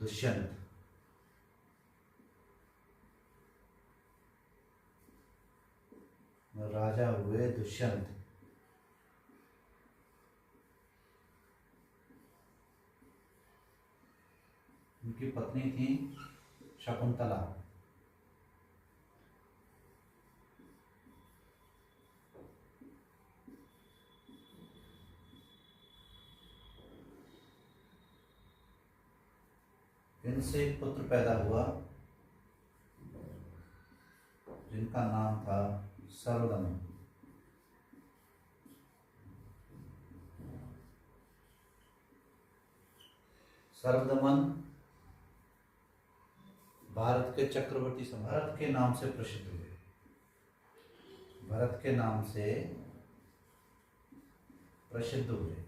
दुष्यंत। राजा हुए दुष्यंत। उनकी पत्नी थी शकुंतला। इनसे एक पुत्र पैदा हुआ जिनका नाम था सर्वदमन। सर्वदमन भारत के चक्रवर्ती भरत के नाम से प्रसिद्ध हुए। भरत के नाम से प्रसिद्ध हुए।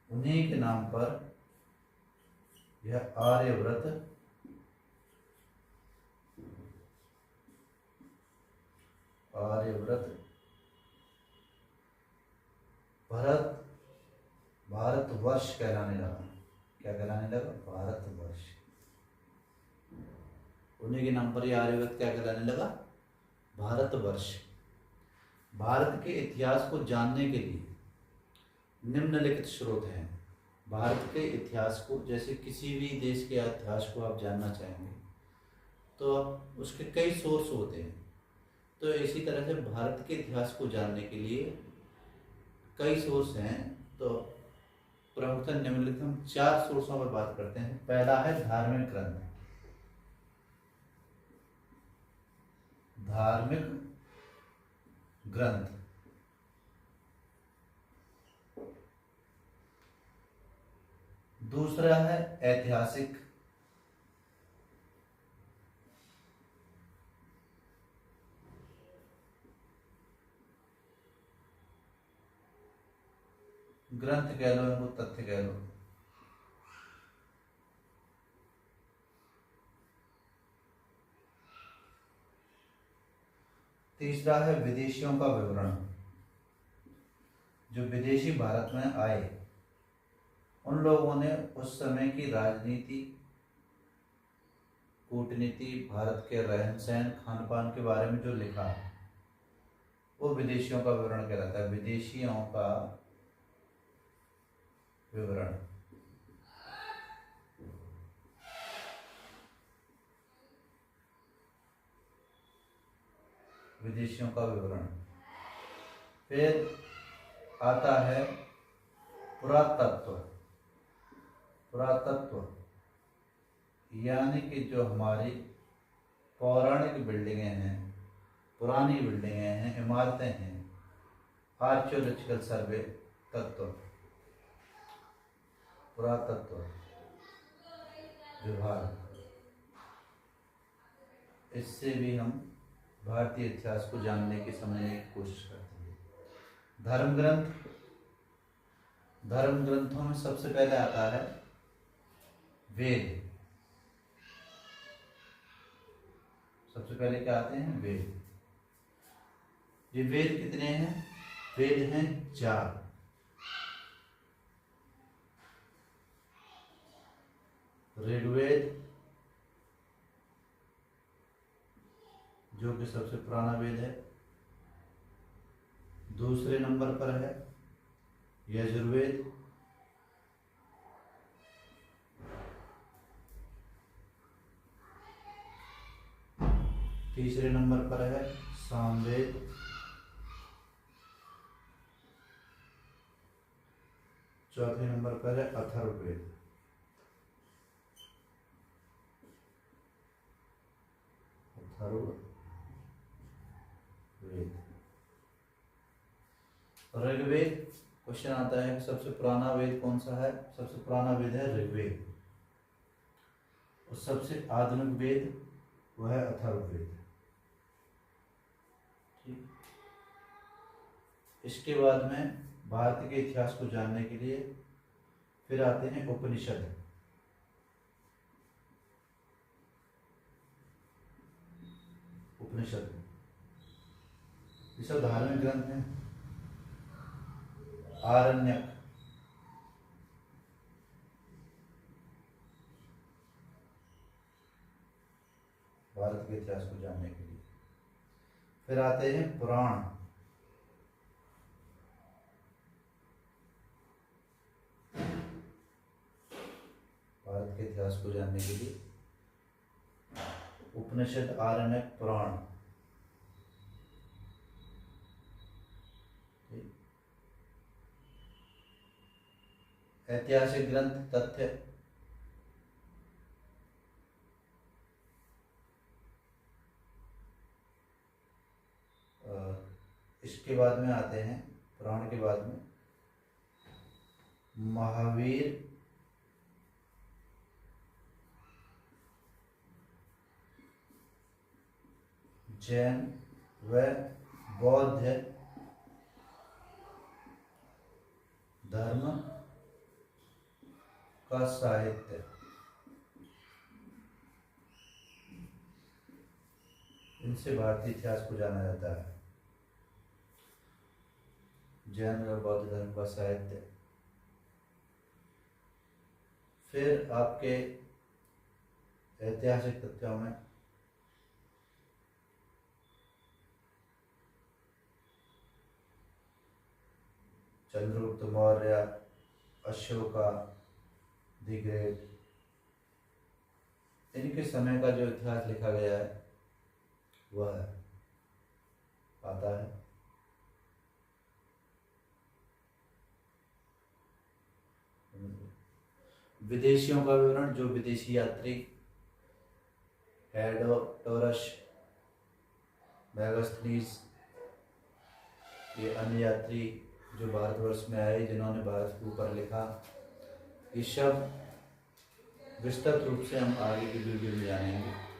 उन्हीं के नाम पर यह आर्यव्रत भरत भारतवर्ष कहलाने लगा। क्या कहलाने लगा? भारतवर्ष। उन्हीं के नाम पर यह आर्यव्रत क्या कहलाने लगा? भारतवर्ष। भारत के इतिहास को जानने के लिए निम्नलिखित स्रोत हैं। भारत के इतिहास को, जैसे किसी भी देश के इतिहास को आप जानना चाहेंगे तो आप उसके कई सोर्स होते हैं। तो इसी तरह से भारत के इतिहास को जानने के लिए कई सोर्स हैं। तो प्रमुखतः निम्नलिखित हम 4 सोर्सों पर बात करते हैं। पहला है धार्मिक ग्रंथ। धार्मिक ग्रंथ। दूसरा है ऐतिहासिक ग्रंथ कह लो, इनको तथ्य कह लो। तीसरा है विदेशियों का विवरण। जो विदेशी भारत में आए उन लोगों ने उस समय की राजनीति, कूटनीति, भारत के रहन सहन, खान पान के बारे में जो लिखा वो विदेशियों का विवरण कहलाता है। विदेशियों का विवरण। विदेशियों का विवरण। फिर आता है पुरातत्व। पुरातत्व यानी कि जो हमारी पौराणिक बिल्डिंगें हैं, पुरानी बिल्डिंगें हैं, इमारतें हैं, आर्कियोलॉजिकल सर्वे तत्व, पुरातत्व विभाग। इससे भी हम भारतीय इतिहास को जानने की, समझने की कोशिश करते हैं। धर्म ग्रंथ। धर्म ग्रंथों में सबसे पहले आता है वेद। सबसे पहले क्या आते हैं? वेद। ये वेद कितने हैं? वेद हैं 4। ऋग्वेद जो कि सबसे पुराना वेद है। दूसरे नंबर पर है यजुर्वेद। तीसरे नंबर पर है सामवेद। चौथे नंबर पर है अथर्ववेद। अथर्ववेद। ऋग्वेद। क्वेश्चन आता है सबसे पुराना वेद कौन सा है? सबसे पुराना वेद है ऋग्वेद। और सबसे आधुनिक वेद वो है अथर्ववेद। ठीक। इसके बाद में भारत के इतिहास को जानने के लिए फिर आते हैं उपनिषद। उपनिषद ये सब धार्मिक ग्रंथ हैं। आरण्यक, भारत के इतिहास को जानने के लिए। फिर आते हैं पुराण। भारत के इतिहास को जानने के लिए उपनिषद, आरण्यक, पुराण। ऐतिहासिक ग्रंथ, तथ्य, इसके बाद में आते हैं पुराण के बाद में महावीर, जैन व बौद्ध धर्म का साहित्य। इनसे भारतीय इतिहास को जाना जाता है। जैन व बौद्ध धर्म का साहित्य। फिर आपके ऐतिहासिक तथ्यों में चंद्रगुप्त मौर्य, अशोका द ग्रेट, इनके समय का जो इतिहास लिखा गया है वह आता है। विदेशियों का विवरण, जो विदेशी यात्री हेरोडोटस, मेगास्थनीज, ये अन्य यात्री जो भारतवर्ष में आए, जिन्होंने भारत के ऊपर लिखा, ये सब विस्तृत रूप से हम आगे की वीडियो में जानेंगे।